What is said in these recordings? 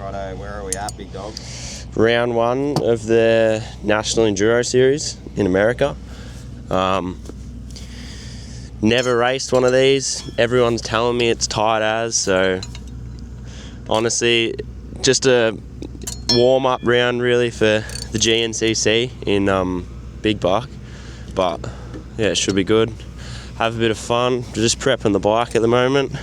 Righto, where are we at, big dog? Round 1 of the National Enduro Series in America. Never raced one of these. Everyone's telling me it's tight as, so honestly, just a warm-up round really for the GNCC in Big Buck. But yeah, it should be good. Have a bit of fun. Just prepping the bike at the moment.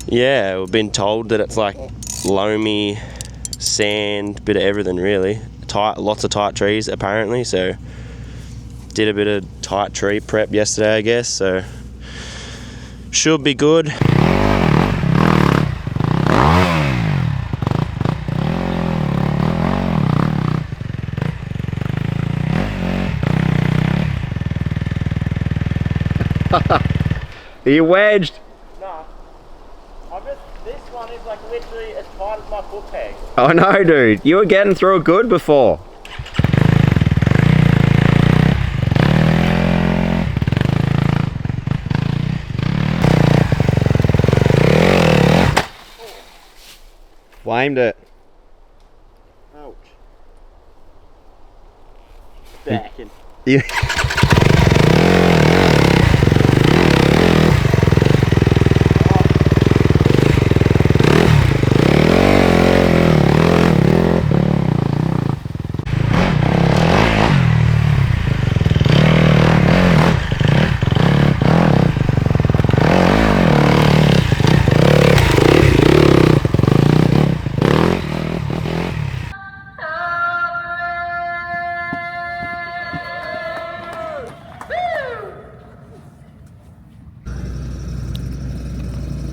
Yeah, we've been told that it's like loamy, sand, bit of everything really. Lots of tight trees apparently, so did a bit of tight tree prep yesterday I guess, so should be good. Are you wedged? No. This one is like literally as tight as my foot peg. Oh no, dude. You were getting through it good before. Flamed it. Ouch. Backing. You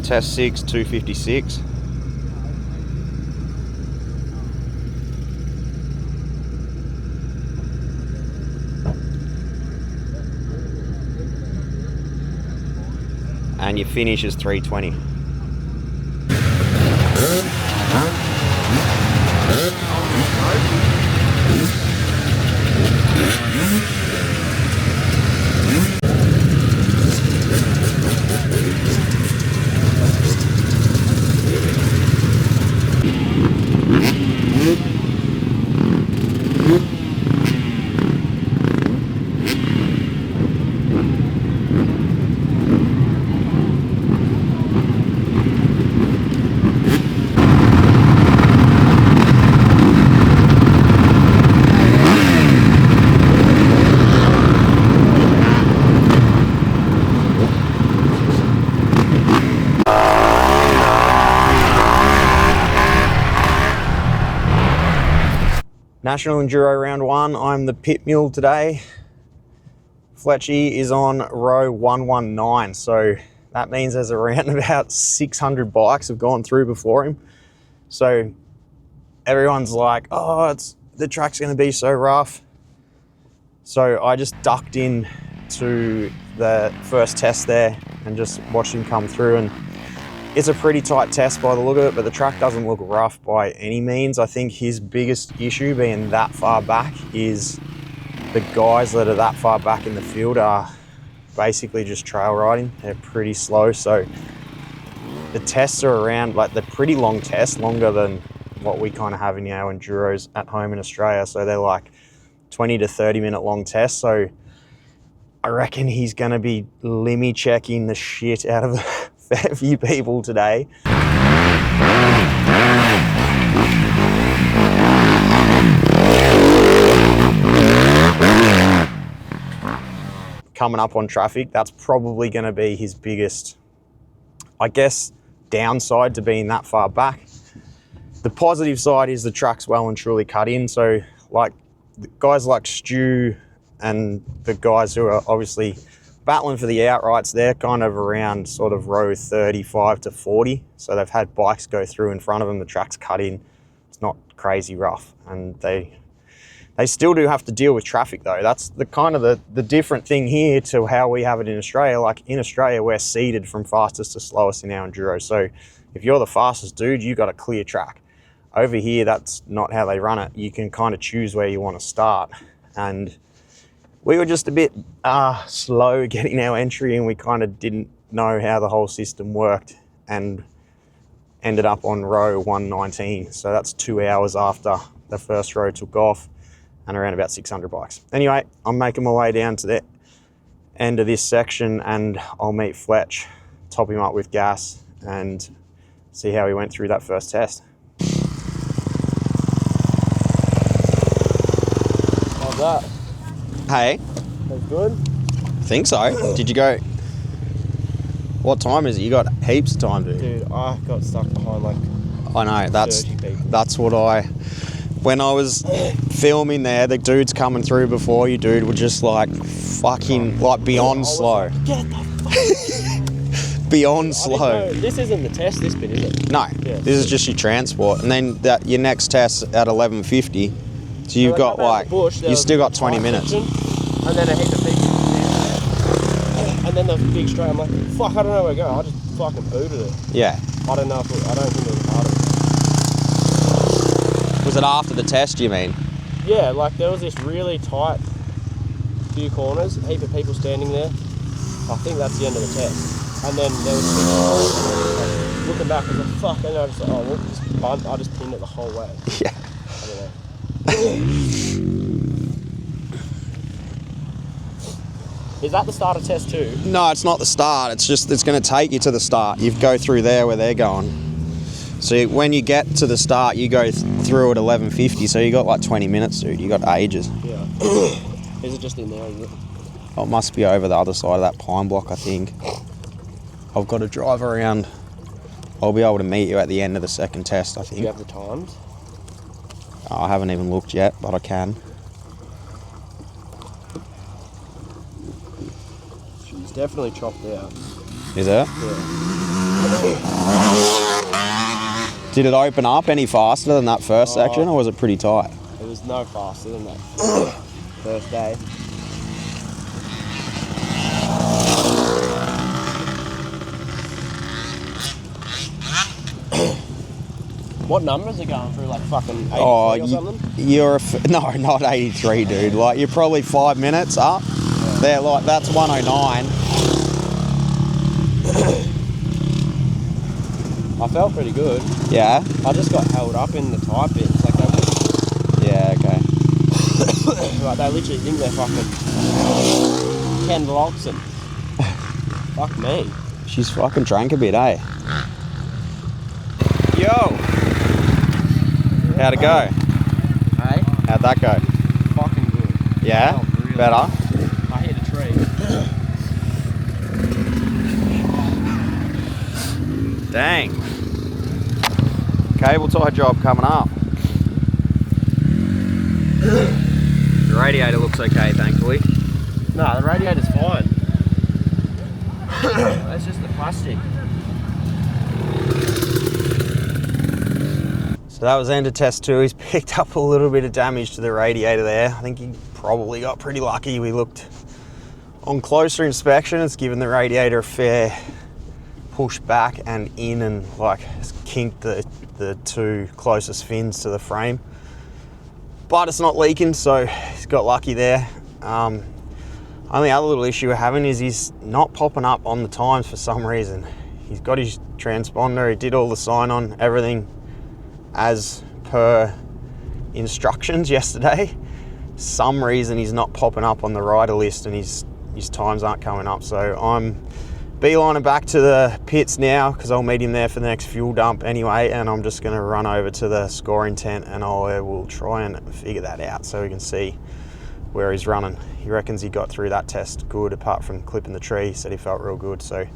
Test 6, 256. And your finish is 320. National Enduro Round 1, I'm the pit mule today. Fletchy is on row 119, so that means there's around about 600 bikes have gone through before him. So everyone's like, oh, the track's gonna be so rough. So I just ducked in to the first test there and just watched him come through, and It's a pretty tight test by the look of it, but the track doesn't look rough by any means. I think his biggest issue being that far back is the guys that are that far back in the field are basically just trail riding. They're pretty slow, so the tests are around, like, they're pretty long tests, longer than what we kind of have in our enduros at home in Australia. So they're like 20 to 30 minute long tests. So I reckon he's going to be limmy checking the shit out of a fair few people today. Coming up on traffic, that's probably going to be his biggest, I guess, downside to being that far back. The positive side is the track's well and truly cut in. So like guys like Stu and the guys who are obviously battling for the outrights, they're kind of around sort of row 35 to 40. So they've had bikes go through in front of them. The track's cut in. It's not crazy rough. And they still do have to deal with traffic though. That's the kind of the different thing here to how we have it in Australia. Like in Australia, we're seeded from fastest to slowest in our enduro. So if you're the fastest dude, you got a clear track. Over here, that's not how they run it. You can kind of choose where you want to start. And we were just a bit slow getting our entry, and we kind of didn't know how the whole system worked, and ended up on row 119. So that's 2 hours after the first row took off, and around about 600 bikes. Anyway, I'm making my way down to the end of this section, and I'll meet Fletch, top him up with gas, and see how he went through that first test. That. Hey. That's good. I think so. Did you go? What time is it? You got heaps of time, dude. Dude, I got stuck behind like I know, 30 people. that's what when I was filming there, the dudes coming through before you, dude, were just like fucking like beyond slow. Like, get the fuck. Beyond slow. This isn't the test, this bit, is it? No, Yeah. this is just your transport. And then your next test at 11:50. So you've got like, you still got 20 minutes. And then a heap of people there. And then the big straight, I'm like, fuck, I don't know where to go. I just fucking booted it. Yeah. I don't think it was part of it. Was it after the test, you mean? Yeah, like there was this really tight few corners, a heap of people standing there. I think that's the end of the test. And then there was looking back, I was like, fuck, and I was like, oh, well, just bunt. I just pinned it the whole way. Yeah. I don't know. Is that the start of test 2? No, it's not the start. It's going to take you to the start. You go through there where they're going. So when you get to the start, you go through at 11:50. So you got like 20 minutes, dude. You got ages. Yeah. Is it just in there? Is it? Oh, it must be over the other side of that pine block, I think. I've got to drive around. I'll be able to meet you at the end of the second test, I think. Do you have the times? I haven't even looked yet, but I can. It's definitely chopped out. Is it? Yeah. Did it open up any faster than that first section, or was it pretty tight? It was no faster than that first day. What numbers are going through, like fucking 83 or something? No, not 83, dude. Like, you're probably 5 minutes up. Yeah. They're like, that's 109. I felt pretty good. Yeah? I just got held up in the tight bits. Like they yeah, okay. like they literally think they're fucking Ken Loxon. Fuck me. She's fucking drank a bit, eh? Yo! How'd it go? Hey? How'd that go? Fucking good. Yeah? Really Better? I hit a tree. Dang. Cable tie job coming up. The radiator looks okay, thankfully. No, the radiator's fine. That's just the plastic. So that was the end of test 2. He's picked up a little bit of damage to the radiator there. I think he probably got pretty lucky. We looked on closer inspection. It's given the radiator a fair pushed back and in and like kinked the two closest fins to the frame. But it's not leaking, so he's got lucky there. Only other little issue we're having is he's not popping up on the times for some reason. He's got his transponder, he did all the sign on, everything as per instructions yesterday. Some reason he's not popping up on the rider list and his times aren't coming up. So I'm beelining back to the pits now because I'll meet him there for the next fuel dump anyway, and I'm just going to run over to the scoring tent and I will try and figure that out so we can see where he's running. He reckons he got through that test good apart from clipping the tree. He said he felt real good, so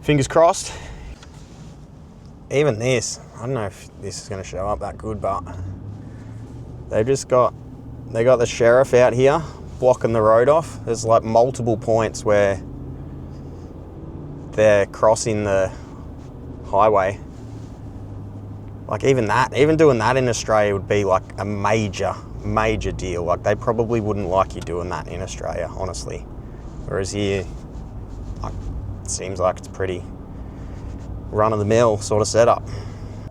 fingers crossed. Even this, I don't know if this is going to show up that good, but they got the sheriff out here blocking the road off. There's like multiple points where they're crossing the highway. Like even doing that in Australia would be like a major deal. Like they probably wouldn't like you doing that in Australia, honestly. Whereas here, like, it seems like it's pretty run-of-the-mill sort of setup.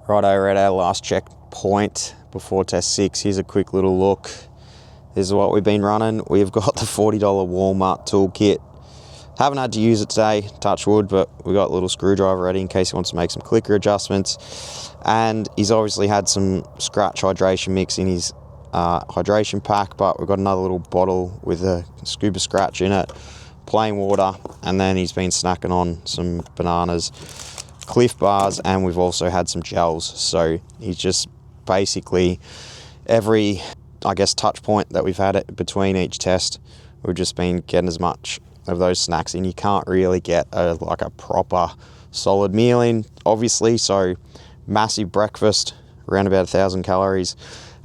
Righto, we're at our last checkpoint before test 6. Here's a quick little look. This is what we've been running. We've got the $40 Walmart toolkit. Haven't had to use it today, touch wood, but we got a little screwdriver ready in case he wants to make some clicker adjustments. And he's obviously had some scratch hydration mix in his hydration pack, but we've got another little bottle with a scuba scratch in it, plain water, and then he's been snacking on some bananas, Cliff bars, and we've also had some gels. So he's just basically every, I guess, touch point that we've had it between each test, we've just been getting as much of those snacks in. You can't really get a proper solid meal in, obviously, so massive breakfast, around about 1,000 calories,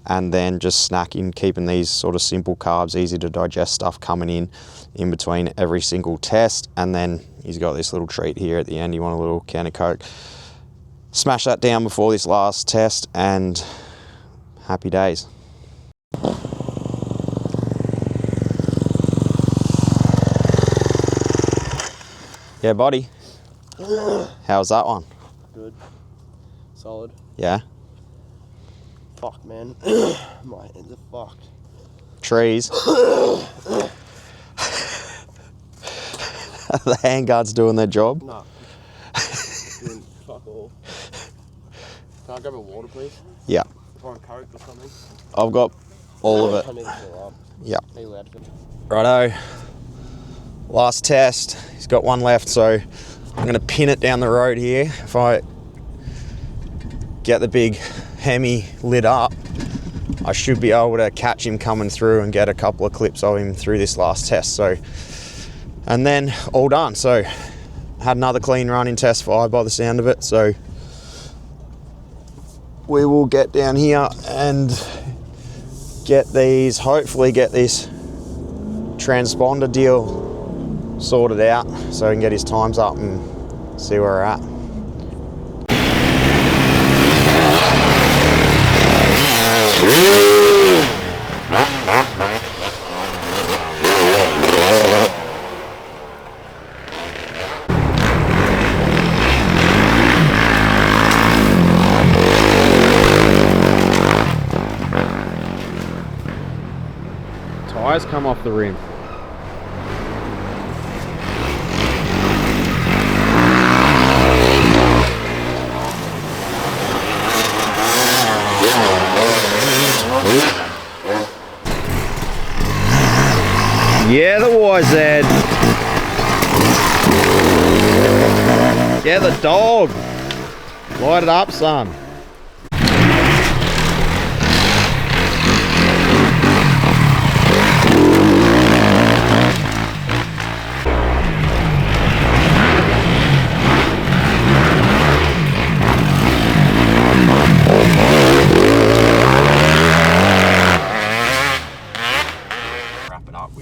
and then just snacking, keeping these sort of simple carbs, easy to digest stuff coming in between every single test. And then he's got this little treat here at the end. You want a little can of Coke. Smash that down before this last test and happy days. Yeah, buddy. How's that one? Good. Solid. Yeah? Fuck, man. My hands are fucked. Trees. The handguards doing their job? No. Doing fuck all. Can I grab a water, please? Yeah. Or a Coke or something? I've got all of I it. need to fill up. Yeah. Are you allowed to finish? Righto. Last test. He's got one left, so I'm going to pin it down the road here. If I get the big Hemi lit up, I should be able to catch him coming through and get a couple of clips of him through this last test. So, and then all done. So had another clean run in test 5 by the sound of it. So we will get down here and hopefully get this transponder deal sorted out so we can get his times up and see where we're at. Tires come off the rim. Yeah, the YZ. Yeah, the dog. Light it up, son.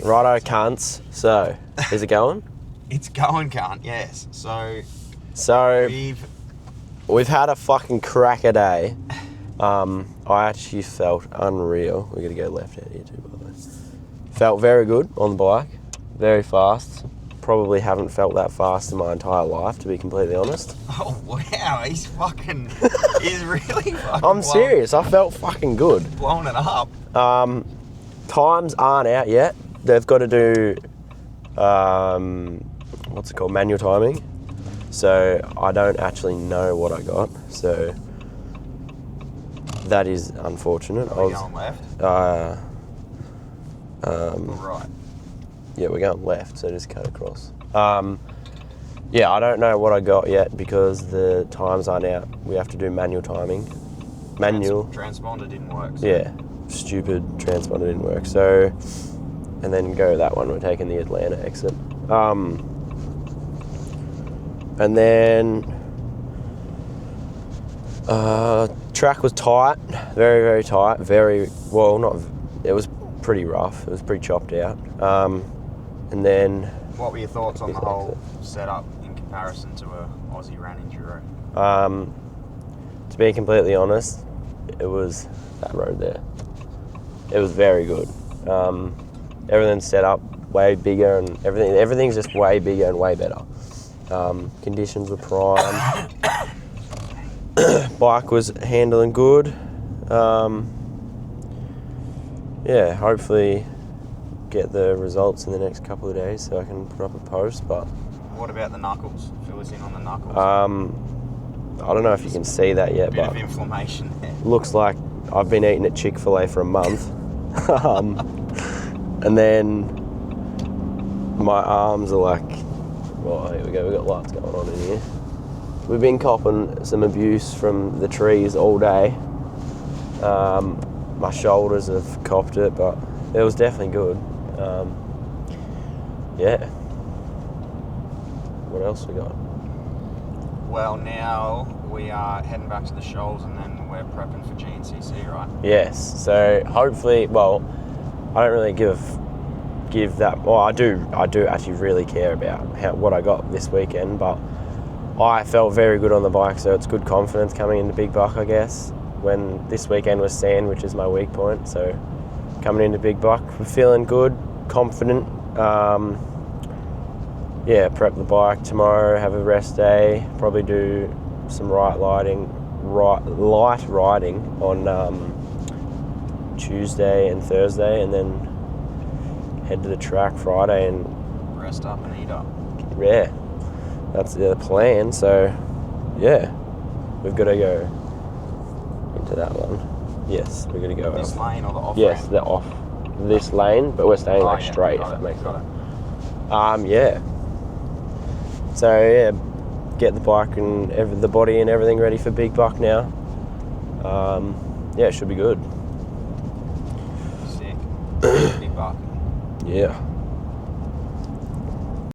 Righto, cunts. So, is it going? It's going, cunt, yes. So we've had a fucking cracker day. I actually felt unreal. We're gonna go left out here too, by the way. Felt very good on the bike, very fast. probably haven't felt that fast in my entire life, to be completely honest. Oh wow, he's really fucking. I'm serious. I felt fucking good. Blowing it up. Times aren't out yet. They've got to do what's it called, manual timing. So I don't actually know what I got. So that is unfortunate. Are we going left? Or right? Yeah, we're going left, so just cut across. Yeah, I don't know what I got yet because the times aren't out. We have to do manual timing. Manual. Transponder didn't work. So. Yeah, stupid transponder didn't work. So, and then go that one. We're taking the Atlanta exit. And then track was tight, very, very tight. Very well, not. It was pretty rough. It was pretty chopped out. And then. What were your thoughts on the whole setup in comparison to a Aussie ran enduro? To be completely honest, it was that road there. It was very good. Everything's set up way bigger and everything's just way bigger and way better. Conditions were prime. Bike was handling good. Yeah, hopefully get the results in the next couple of days so I can put up a post. But what about the knuckles? Fill us in on the knuckles. I don't know if you can see that yet, bit but of inflammation there. Looks like I've been eating at Chick-fil-A for a month. And then my arms are like, well, here we go, we've got lights going on in here. We've been copping some abuse from the trees all day. My shoulders have copped it, but it was definitely good. Yeah. What else we got? Well, now we are heading back to the Shoals and then we're prepping for GNCC, right? Yes. So hopefully, well, I don't really give that. Well, I do actually really care about what I got this weekend, but I felt very good on the bike, so it's good confidence coming into Big Buck, I guess. When this weekend was sand, which is my weak point, so coming into Big Buck, we're feeling good, confident. Yeah, prep the bike tomorrow, have a rest day, probably do some light riding on Tuesday and Thursday, and then head to the track Friday and rest up and eat up. Yeah, that's the plan. So yeah, we've got to go into that one. Yes, we're going to go this lane or the off Yes, ramp? the off this lane, but we're staying like yeah, straight, if got that it, makes got sense. Yeah. So yeah, get the bike and the body and everything ready for Big Buck now. Yeah, it should be good. Sick. Big Buck. Yeah.